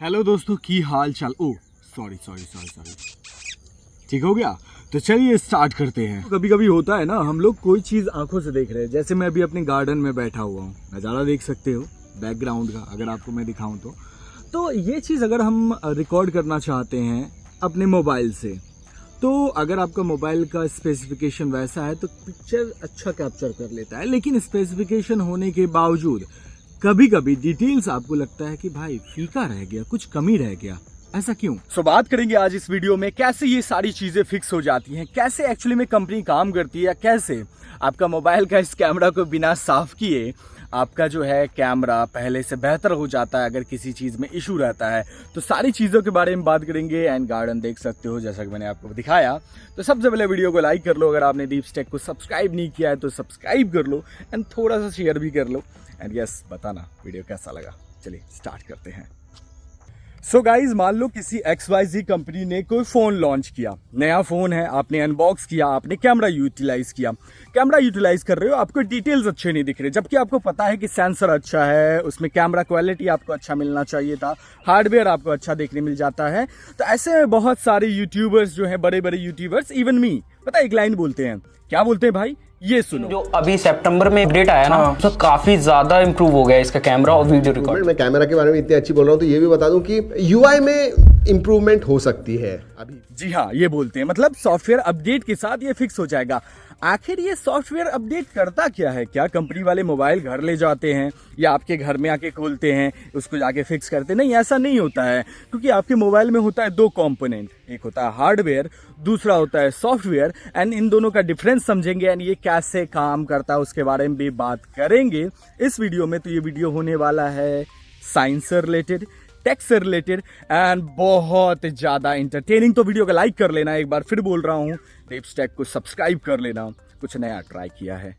Hello दोस्तों, की हाल चाल। ओ सॉरी, ठीक हो गया। तो चलिए स्टार्ट करते हैं। कभी कभी होता है ना, हम लोग कोई चीज़ आंखों से देख रहे हैं। जैसे मैं अभी अपने गार्डन में बैठा हुआ हूँ, नज़ारा देख सकते हो बैकग्राउंड का, अगर आपको मैं दिखाऊं तो ये चीज़ अगर हम रिकॉर्ड करना चाहते हैं अपने मोबाइल से, तो अगर आपका मोबाइल का स्पेसिफिकेशन वैसा है तो पिक्चर अच्छा कैप्चर कर लेता है। लेकिन स्पेसिफिकेशन होने के बावजूद कभी कभी डिटेल्स आपको लगता है कि भाई फीका रह गया, कुछ कमी रह गया। ऐसा क्यों? बात करेंगे आज इस वीडियो में कैसे ये सारी चीजें फिक्स हो जाती हैं, कैसे एक्चुअली में कंपनी काम करती है, कैसे आपका मोबाइल का इस कैमरा को बिना साफ किए आपका जो है कैमरा पहले से बेहतर हो जाता है अगर किसी चीज़ में इशू रहता है। तो सारी चीज़ों के बारे में बात करेंगे। एंड गार्डन देख सकते हो जैसा कि मैंने आपको दिखाया। तो सबसे पहले वीडियो को लाइक कर लो, अगर आपने डीप टेक को सब्सक्राइब नहीं किया है तो सब्सक्राइब कर लो एंड थोड़ा सा शेयर भी कर लो। एंड यस, बताना वीडियो कैसा लगा। चलिए स्टार्ट करते हैं। सो गाइज, मान लो किसी XYZ कंपनी ने कोई फ़ोन लॉन्च किया, नया फ़ोन है, आपने अनबॉक्स किया, आपने कैमरा यूटिलाइज किया, कैमरा यूटिलाइज कर रहे हो, आपको डिटेल्स अच्छे नहीं दिख रहे, जबकि आपको पता है कि सेंसर अच्छा है, उसमें कैमरा क्वालिटी आपको अच्छा मिलना चाहिए था, हार्डवेयर आपको अच्छा देखने मिल जाता है। तो ऐसे में बहुत सारे यूट्यूबर्स जो हैं, बड़े बड़े यूट्यूबर्स, इवन मी, पता है एक लाइन बोलते हैं, क्या बोलते हैं भाई, ये सुनो। जो अभी सितंबर में अपडेट आया ना, तो काफी ज्यादा इंप्रूव हो गया इसका कैमरा और वीडियो रिकॉर्ड। मैं कैमरा के बारे में इतनी अच्छी बोल रहा हूँ तो ये भी बता दूं कि UI में इंप्रूवमेंट हो सकती है अभी। जी हाँ, ये बोलते हैं, मतलब सॉफ्टवेयर अपडेट के साथ ये फिक्स हो जाएगा। आखिर ये सॉफ्टवेयर अपडेट करता क्या है? क्या कंपनी वाले मोबाइल घर ले जाते हैं या आपके घर में आके खोलते हैं, उसको जाके फिक्स करते हैं? नहीं, ऐसा नहीं होता है, क्योंकि आपके मोबाइल में होता है दो कंपोनेंट, एक होता है हार्डवेयर, दूसरा होता है सॉफ्टवेयर। एंड इन दोनों का डिफरेंस समझेंगे एंड ये कैसे काम करता है उसके बारे में भी बात करेंगे इस वीडियो में। तो ये वीडियो होने वाला है साइंस से रिलेटेड, टेक से रिलेटेड एंड बहुत ज्यादा इंटरटेनिंग। तो वीडियो को लाइक कर लेना, एक बार फिर बोल रहा हूँ, टिप्स टेक को सब्सक्राइब कर लेना, कुछ नया ट्राई किया है।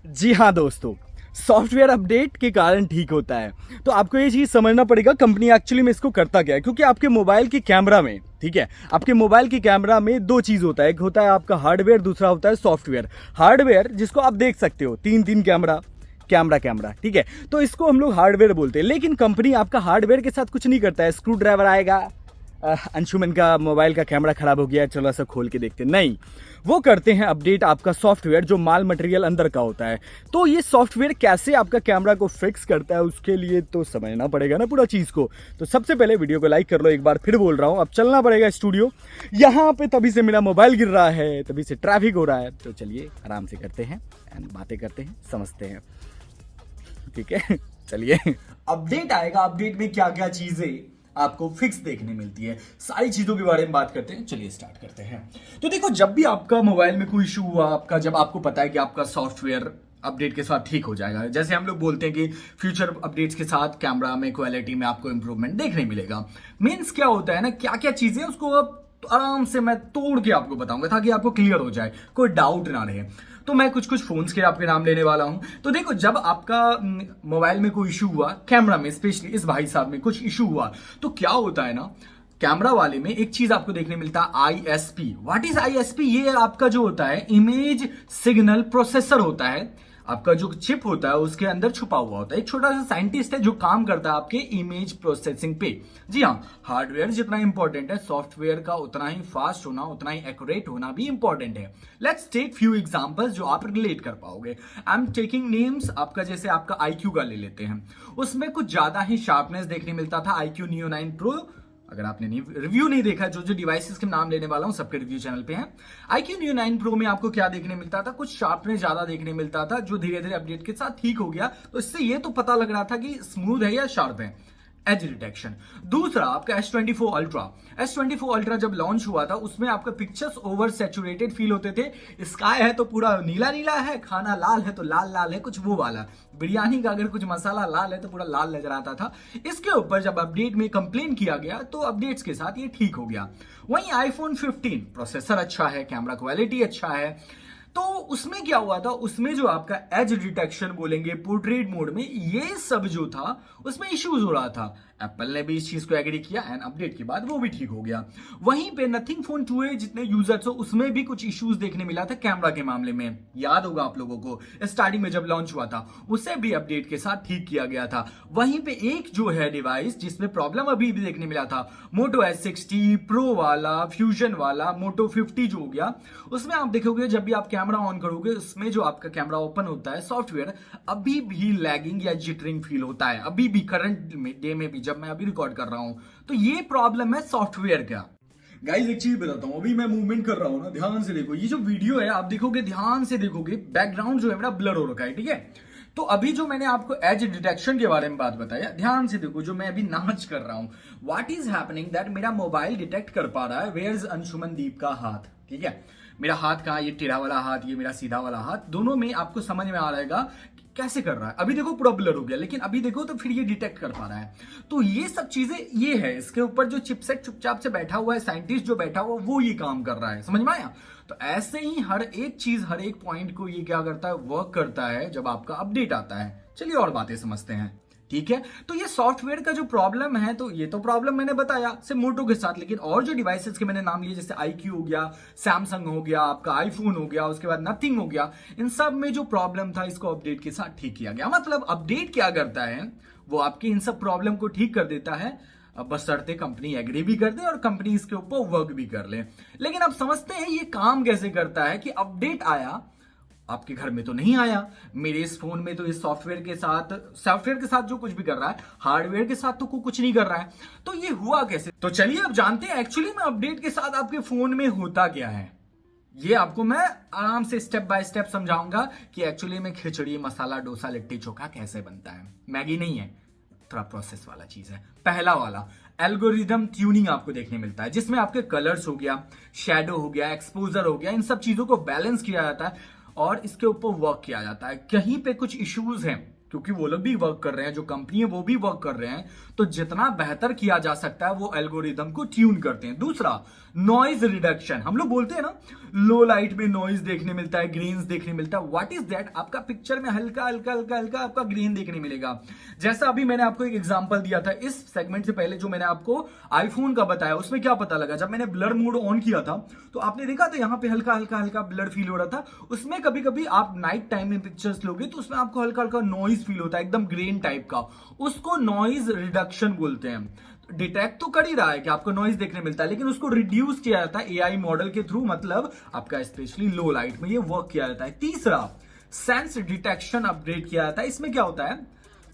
जी हाँ दोस्तों, सॉफ्टवेयर अपडेट के कारण ठीक होता है। तो आपको ये चीज समझना पड़ेगा कंपनी एक्चुअली में इसको करता क्या है, क्योंकि आपके मोबाइल के कैमरा में, ठीक है, आपके मोबाइल के कैमरा में दो चीज होता है, एक होता है आपका हार्डवेयर, दूसरा होता है सॉफ्टवेयर। हार्डवेयर जिसको आप देख सकते हो, तीन कैमरा, ठीक है, तो इसको हम लोग हार्डवेयर बोलते हैं। लेकिन कंपनी आपका हार्डवेयर के साथ कुछ नहीं करता है, स्क्रू ड्राइवर आएगा, अंशुमन का मोबाइल का कैमरा खराब हो गया, चलो सा खोल के देखते, नहीं, वो करते हैं अपडेट आपका सॉफ्टवेयर जो माल मटेरियल अंदर का होता है। तो ये सॉफ्टवेयर कैसे आपका कैमरा को फिक्स करता है, उसके लिए तो समझना पड़ेगा ना पूरा चीज को। तो सबसे पहले वीडियो को लाइक कर लो, एक बार फिर बोल रहा हूं, अब चलना पड़ेगा स्टूडियो। यहाँ पे तभी से मेरा मोबाइल गिर रहा है, तभी से ट्रैफिक हो रहा है। तो चलिए आराम से करते हैं एंड बातें करते हैं, समझते हैं, ठीक है। चलिए, अपडेट आएगा, अपडेट में क्या क्या चीजें आपको फिक्स देखने मिलती है, सारी चीजों के बारे में बात करते हैं। चलिए स्टार्ट करते हैं। तो देखो, जब भी आपका मोबाइल में कोई इशू हुआ, आपका, जब आपको पता है कि आपका सॉफ्टवेयर अपडेट के साथ ठीक हो जाएगा, जैसे हम लोग बोलते हैं कि फ्यूचर अपडेट्स के साथ कैमरा में, क्वालिटी में आपको इंप्रूवमेंट देखने मिलेगा। मीन्स क्या होता है ना, क्या क्या चीजें उसको अब आराम से मैं तोड़ के आपको बताऊंगा ताकि आपको क्लियर हो जाए, कोई डाउट ना रहे। तो मैं कुछ फोन्स के आपके नाम लेने वाला हूं। तो देखो, जब आपका मोबाइल में कोई इशू हुआ, कैमरा में स्पेशली इस भाई साहब में कुछ इशू हुआ, तो क्या होता है ना, कैमरा वाले में एक चीज आपको देखने मिलता है, ISP। What is ISP? ये आपका जो होता है इमेज सिग्नल प्रोसेसर होता है। आपका जो चिप होता है उसके अंदर छुपा हुआ होता है, एक छोटा सा साइंटिस्ट है जो काम करता है आपके इमेज प्रोसेसिंग पे। जी हाँ, हार्डवेयर जितना इंपॉर्टेंट है, सॉफ्टवेयर का उतना ही फास्ट होना, उतना ही एक्यूरेट होना भी इंपॉर्टेंट है। लेट्स टेक फ्यू एग्जांपल्स जो आप रिलेट कर पाओगे। I am taking names. आपका जैसे आपका IQ का ले लेते हैं, उसमें कुछ ज्यादा ही शार्पनेस देखने मिलता था IQ Neo 9 Pro। अगर आपने रिव्यू नहीं देखा, जो डिवाइसेस के नाम लेने वाला हूं सबके रिव्यू चैनल पे हैं। IQ Neo 9 Pro में आपको क्या देखने मिलता था, कुछ शार्पनेस ज्यादा देखने मिलता था, जो धीरे धीरे अपडेट के साथ ठीक हो गया। तो इससे ये तो पता लग रहा था कि स्मूथ है या शार्प है, एज डिटेक्शन। दूसरा आपका S24 अल्ट्रा जब लॉन्च हुआ था, उसमें आपका पिक्चर्स ओवर सैचुरेटेड फील होते थे। स्काई है तो पूरा नीला नीला है, खाना लाल है तो लाल लाल है, कुछ वो वाला। बिरयानी का अगर कुछ मसाला लाल है तो पूरा लाल नजर आता था। इसके ऊपर जब अपडेट में कंप्लेन किया गया तो अपडेट्स के साथ ये ठीक हो गया। वहीं iPhone 15 प्रोसेसर अच्छा है, कैमरा क्वालिटी अच्छा है, तो उसमें क्या हुआ था, उसमें जो आपका एज डिटेक्शन बोलेंगे, पोर्ट्रेट मोड में, ये सब जो था उसमें इश्यूज हो रहा था। एप्पल ने भी इस चीज को एग्री किया एंड अपडेट के बाद वो भी ठीक हो गया। वहीं पे नथिंग फोन 2a जितने यूजर्स हो उसमें भी कुछ इश्यूज देखने मिला था कैमरा के मामले में, याद होगा आप लोगों को स्टार्टिंग में जब लॉन्च हुआ था, उसे भी अपडेट के साथ ठीक किया गया था। वहीं पे एक जो है डिवाइस जिसमें प्रॉब्लम अभी भी देखने मिला था, मोटो S60 प्रो वाला, फ्यूजन वाला, मोटो 50 जो हो गया, उसमें आप देखोगे जब भी आप कैमरा ऑन करोगे उसमें जो आपका कैमरा ओपन होता है सॉफ्टवेयर अभी भी लैगिंग या जिटरिंग फील होता है, अभी भी करंट डे में भी जब मैं अभी रिकॉर्ड कर रहा हूं। तो ये प्रॉब्लम है सॉफ्टवेयर का। गाइस एक चीज बताता हूं, अभी मैं मूवमेंट कर रहा हूं ना, ध्यान से देखो, ये जो वीडियो है आप देखोगे, ध्यान से देखोगे, बैकग्राउंड जो है मेरा ब्लर हो रखा है, ठीक है। तो अभी जो मैंने आपको एज डिटेक्शन के बारे में बात बताया, ध्यान से देखो, जो मैं अभी नाच कर रहा हूं, व्हाट इज हैपनिंग दैट मेरा मोबाइल डिटेक्ट कर पा रहा है वेयर इज अंशुमन दीप का हाथ, ठीक है। मेरा हाथ कहाँ, ये टेढ़ा वाला हाथ, ये मेरा सीधा वाला हाथ, दोनों में आपको समझ में आ रहेगा कैसे कर रहा है। अभी देखो पूरा ब्लर हो गया, लेकिन अभी देखो तो फिर ये डिटेक्ट कर पा रहा है। तो ये सब चीजें ये है, इसके ऊपर जो चिपसेट चुपचाप से बैठा हुआ है, साइंटिस्ट जो बैठा हुआ वो ये काम कर रहा है, समझ में आया। तो ऐसे ही हर एक चीज, हर एक पॉइंट को ये क्या करता है, वर्क करता है जब आपका अपडेट आता है। चलिए और बातें समझते हैं, ठीक है। तो ये सॉफ्टवेयर का जो प्रॉब्लम है, तो ये तो प्रॉब्लम मैंने बताया सिर्फ मोटो के साथ, लेकिन और जो डिवाइसेस के मैंने नाम लिए, जैसे IQ हो गया, सैमसंग हो गया, आपका आईफोन हो गया, उसके बाद नथिंग हो गया, इन सब में जो प्रॉब्लम था इसको अपडेट के साथ ठीक किया गया। मतलब अपडेट क्या करता है, वो आपकी इन सब प्रॉब्लम को ठीक कर देता है, बशर्ते कंपनी एग्री भी कर दे और कंपनी इसके ऊपर वर्क भी कर ले। लेकिन अब समझते हैं ये काम कैसे करता है कि अपडेट आया, आपके घर में तो नहीं आया, मेरे इस फोन में तो इस सॉफ्टवेयर के साथ जो कुछ भी कर रहा है, हार्डवेयर के साथ तो कुछ नहीं कर रहा है। तो ये हुआ कैसे, तो चलिए अब जानते हैं एक्चुअली में अपडेट के साथ आपके फोन में होता क्या है। ये आपको मैं आराम से स्टेप बाय स्टेप समझाऊंगा कि एक्चुअली में खिचड़ी, मसाला डोसा, लिट्टी चोखा कैसे बनता है। मैगी नहीं है, थोड़ा प्रोसेस वाला चीज है। पहला वाला एल्गोरिदम ट्यूनिंग आपको देखने मिलता है, जिसमें आपके कलर्स हो गया, शेडो हो गया, एक्सपोजर हो गया, इन सब चीजों को बैलेंस किया जाता है और इसके ऊपर वर्क किया जाता है। कहीं पे कुछ इश्यूज हैं, क्योंकि वो लोग भी वर्क कर रहे हैं, जो कंपनी है वो भी वर्क कर रहे हैं, तो जितना बेहतर किया जा सकता है वो एल्गोरिदम को ट्यून करते हैं। दूसरा नॉइज रिडक्शन, हम लोग बोलते हैं ना लो लाइट में नॉइज देखने मिलता है, ग्रेन्स देखने मिलता है। व्हाट इज दैट, आपका पिक्चर में हल्का हल्का हल्का हल्का आपका ग्रेन देखने मिलेगा। जैसा अभी मैंने आपको एक एग्जांपल दिया था इस सेगमेंट से पहले, जो मैंने आपको आईफोन का बताया, उसमें क्या पता लगा, जब मैंने ब्लर मोड ऑन किया था तो आपने देखा था यहाँ पे हल्का हल्का हल्का ब्लर फील हो रहा था। उसमें कभी कभी आप नाइट टाइम में पिक्चर्स लोगे तो उसमें आपको हल्का हल्का नॉइज फील होता है, एकदम ग्रेन टाइप का, उसको नॉइज रिडक्शन बोलते हैं। डिटेक्ट तो कर ही रहा है कि आपको नॉइज देखने मिलता है, लेकिन उसको रिड्यूस किया जाता है एआई मॉडल के थ्रू, मतलब आपका स्पेशली लो लाइट में ये वर्क किया जाता है। तीसरा सेंस डिटेक्शन अपडेट किया जाता है। इसमें क्या होता है,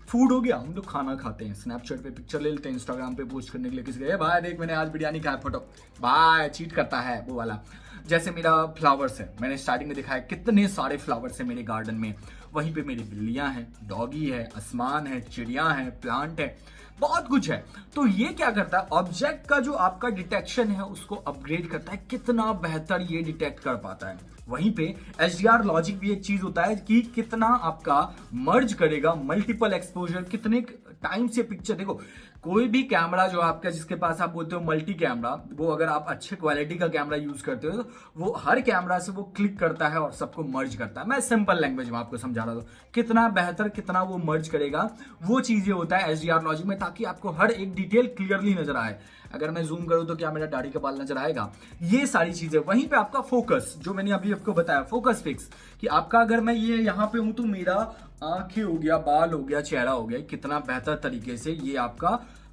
फूड हो गया, हम लोग खाना खाते हैं, स्नैपचैट पे पिक्चर ले लेते हैं, इंस्टाग्राम पे पोस्ट करने के लिए, किसी के भाई देख मैंने आज बिरयानी खाया, फोटो, भाई चीट करता है वो वाला। जैसे मेरा फ्लावर्स है, मैंने स्टार्टिंग में दिखाया कितने सारे फ्लावर्स है मेरे गार्डन में, वहीं पे मेरी बिल्लियां हैं, डॉगी है, आसमान है, चिड़िया है, प्लांट है, बहुत कुछ है। तो ये क्या करता है, ऑब्जेक्ट का जो आपका डिटेक्शन है उसको अपग्रेड करता है, कितना बेहतर ये डिटेक्ट कर पाता है। वहीं पे HDR लॉजिक भी एक चीज होता है कि कितना आपका मर्ज करेगा, मल्टीपल एक्सपोजर, कितने टाइम से पिक्चर। देखो कोई भी कैमरा जो आपका, जिसके पास आप बोलते हो मल्टी कैमरा, वो अगर आप अच्छे क्वालिटी का कैमरा यूज करते हो तो वो हर कैमरा से वो क्लिक करता है और सबको मर्ज करता है। मैं सिंपल लैंग्वेज में आपको समझा रहा हूं, कितना बेहतर, कितना वो मर्ज करेगा, वो चीजें होता है HDR लॉजिक में, ताकि आपको हर एक डिटेल क्लियरली नजर आए। अगर मैं जूम करूं तो क्या मेरा दाढ़ी का बाल नजर आएगा, ये सारी चीजें। वहीं पे आपका फोकस, जो मैंने अभी आपको बताया, फोकस फिक्स, कि आपका अगर मैं ये यहाँ पे हूं तो मेरा आंखें हो गया, बाल हो गया, चेहरा हो गया, कितना बेहतर तरीके से ये आपका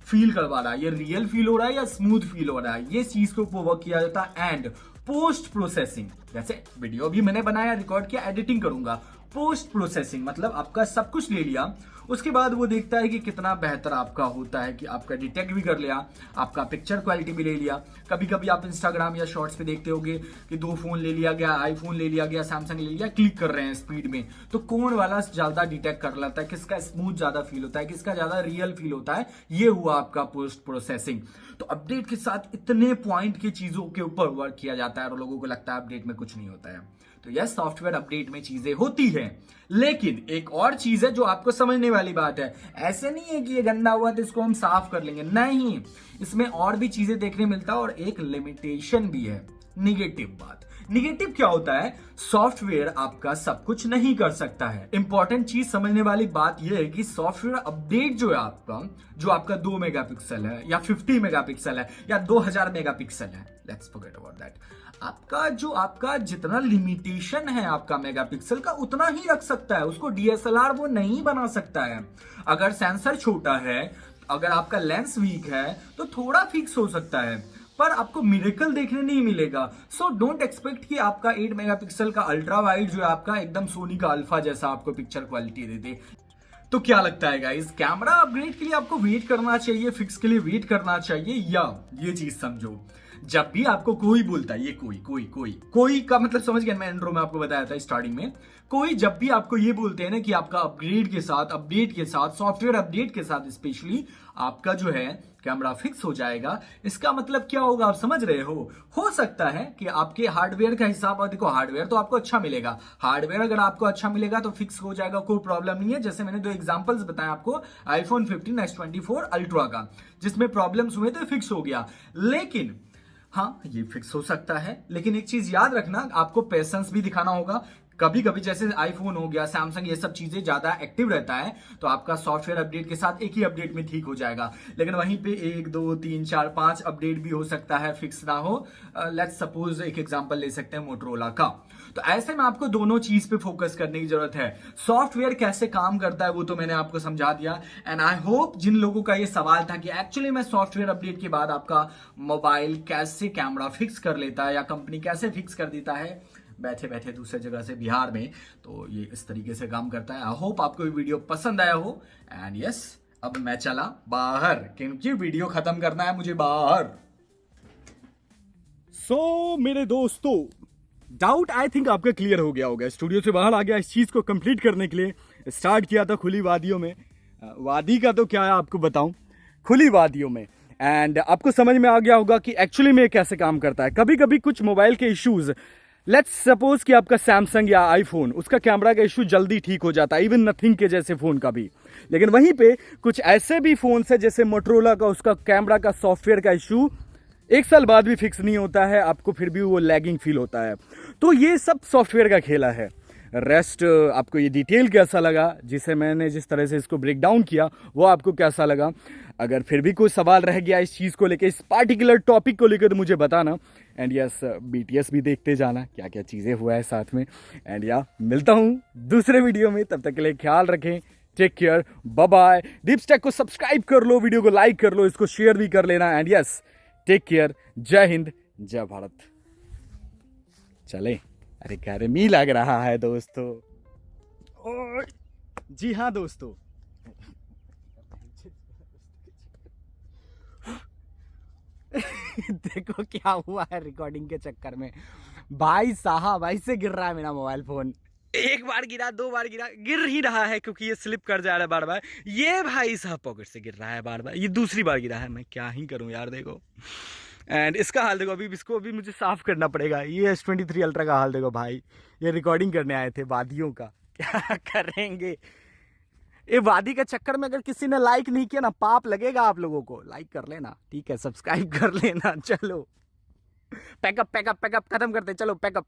फील करवा रहा है, ये रियल फील हो रहा है या स्मूथ फील हो रहा है, ये चीज को वर्क किया जाता है। एंड पोस्ट प्रोसेसिंग, जैसे वीडियो भी मैंने बनाया, रिकॉर्ड किया, एडिटिंग करूंगा, पोस्ट प्रोसेसिंग मतलब आपका सब कुछ ले लिया, उसके बाद वो देखता है कि कितना बेहतर आपका होता है, कि आपका डिटेक्ट भी कर लिया, आपका पिक्चर क्वालिटी भी ले लिया। कभी कभी आप इंस्टाग्राम या शॉर्ट्स पे देखते होगे कि 2 फोन ले लिया गया, आईफोन ले लिया गया, सैमसंग ले लिया, क्लिक कर रहे हैं स्पीड में, तो कौन वाला ज्यादा डिटेक्ट कर लेता है, किसका स्मूथ ज्यादा फील होता है, किसका ज्यादा रियल फील होता है, ये हुआ आपका पोस्ट प्रोसेसिंग। तो अपडेट के साथ इतने पॉइंट की चीजों के ऊपर वर्क किया जाता है और लोगों को लगता है अपडेट में कुछ नहीं होता है। तो यह सॉफ्टवेयर अपडेट में चीजें होती हैं, लेकिन एक और चीज है जो आपको समझने वाली बात है। ऐसे नहीं है कि ये गंदा हुआ तो इसको हम साफ कर लेंगे, नहीं, इसमें और भी चीजें देखने मिलता है और एक लिमिटेशन भी है। निगेटिव बात। निगेटिव क्या होता है? सॉफ्टवेयर आपका सब कुछ नहीं कर सकता है। इंपॉर्टेंट चीज समझने वाली बात यह है कि सॉफ्टवेयर अपडेट जो है आपका, जो आपका 2 मेगापिक्सल है या 50 मेगापिक्सल है या 2000 मेगापिक्सल है, लेट्स फॉरगेट अबाउट दैट। आपका जितना लिमिटेशन है आपका मेगापिक्सल का, उतना ही रख सकता है। उसको डीएसएलआर वो नहीं बना सकता है। अगर सेंसर छोटा है, अगर आपका लेंस वीक है, तो थोड़ा फिक्स हो सकता है, पर आपको मिरेकल देखने नहीं मिलेगा। सो डोंट एक्सपेक्ट कि आपका 8 मेगापिक्सल का अल्ट्रा वाइड जो है आपका एकदम सोनी का अल्फा जैसा आपको पिक्चर क्वालिटी दे दे। तो क्या लगता है गाइस, कैमरा अपग्रेड के लिए आपको वेट करना चाहिए, फिक्स के लिए वेट करना चाहिए, या ये चीज समझो, जब भी आपको कोई बोलता है, ये कोई का मतलब समझ गया, मैं इंट्रो में आपको बताया था स्टार्टिंग में, कोई जब भी आपको ये बोलते हैं ना कि आपका अपडेट के साथ सॉफ्टवेयर अपडेट के साथ स्पेशली आपका जो है कैमरा फिक्स हो जाएगा, इसका मतलब क्या होगा आप समझ रहे हो सकता है कि आपके हार्डवेयर का हिसाब, और देखो हार्डवेयर तो आपको अच्छा मिलेगा, हार्डवेयर अगर आपको अच्छा मिलेगा तो फिक्स हो जाएगा, कोई प्रॉब्लम नहीं है। जैसे मैंने 2 एग्जांपल्स बताए आपको आईफोन 15 S24 अल्ट्रा का, जिसमें प्रॉब्लम्स हुए तो फिक्स हो गया। लेकिन हाँ, ये फिक्स हो सकता है, लेकिन एक चीज याद रखना, आपको पेशेंस भी दिखाना होगा। कभी कभी जैसे आईफोन हो गया, सैमसंग, ये सब चीजें ज्यादा एक्टिव रहता है, तो आपका सॉफ्टवेयर अपडेट के साथ एक ही अपडेट में ठीक हो जाएगा। लेकिन वहीं पे 1 2 3 4 5 अपडेट भी हो सकता है फिक्स ना हो। लेट्स सपोज एक एग्जांपल ले सकते हैं मोटरोला का। तो ऐसे में आपको दोनों चीज पे फोकस करने की जरूरत है। सॉफ्टवेयर कैसे काम करता है वो तो मैंने आपको समझा दिया, एंड आई होप जिन लोगों का ये सवाल था कि एक्चुअली में सॉफ्टवेयर अपडेट के बाद आपका मोबाइल कैसे कैमरा फिक्स कर लेता है या कंपनी कैसे फिक्स कर देता है बैठे बैठे दूसरे जगह से बिहार में, तो ये इस तरीके से काम करता है। आई होप आपको ये वीडियो पसंद आया हो, एंड यस, अब मैं चला बाहर, क्योंकि वीडियो खत्म करना है मुझे बाहर। सो मेरे दोस्तों, डाउट आई थिंक आपका क्लियर हो गया होगा। स्टूडियो से बाहर आ गया इस चीज को कंप्लीट करने के लिए। स्टार्ट किया था खुली वादियों में, वादी का तो क्या है आपको बताऊं, खुली वादियों में, एंड आपको समझ में आ गया होगा कि एक्चुअली में कैसे काम करता है। कभी कभी कुछ मोबाइल के इश्यूज, लेट्स सपोज कि आपका सैमसंग या आईफोन, उसका कैमरा का इशू जल्दी ठीक हो जाता है, इवन नथिंग के जैसे फोन का भी। लेकिन वहीं पे कुछ ऐसे भी फोन है जैसे मोटरोला का, उसका कैमरा का सॉफ्टवेयर का इशू 1 साल बाद भी फिक्स नहीं होता है, आपको फिर भी वो लैगिंग फील होता है। तो ये सब सॉफ्टवेयर का खेला है। रेस्ट आपको ये डिटेल कैसा लगा, जिसे मैंने जिस तरह से इसको ब्रेक डाउन किया, वो आपको कैसा लगा? अगर फिर भी कोई सवाल रह गया इस चीज़ को लेकर, इस पार्टिकुलर टॉपिक को लेकर, तो मुझे बताना। एंड यस, BTS भी देखते जाना, क्या क्या चीज़ें हुआ है साथ में। एंड या मिलता हूँ दूसरे वीडियो में, तब तक के लिए ख्याल रखें, टेक केयर, बाय बाय। डीपस्टैक को सब्सक्राइब कर लो, वीडियो को लाइक कर लो, इसको शेयर भी कर लेना। एंड यस, टेक केयर, जय हिंद, जय भारत। चले, अरे गर्मी लग रहा है दोस्तों। जी हाँ दोस्तों, देखो क्या हुआ है रिकॉर्डिंग के चक्कर में। भाई साहब, ऐसे गिर रहा है मेरा मोबाइल फोन। 1 बार गिरा, 2 बार गिरा, गिर ही रहा है क्योंकि ये स्लिप कर जा रहा है बार बार। ये भाई साहब पॉकेट से गिर रहा है बार बार, ये दूसरी बार गिरा है। मैं क्या ही करूं यार, देखो। एंड इसका हाल देखो, अभी इसको अभी मुझे साफ करना पड़ेगा। ये S23 अल्ट्रा का हाल देखो भाई। ये रिकॉर्डिंग करने आए थे वादियों का, क्या करेंगे। ये वादी के चक्कर में अगर किसी ने लाइक नहीं किया ना, पाप लगेगा आप लोगों को। लाइक कर लेना, ठीक है, सब्सक्राइब कर लेना। चलो पैकअप खत्म करते, चलो पैकअप।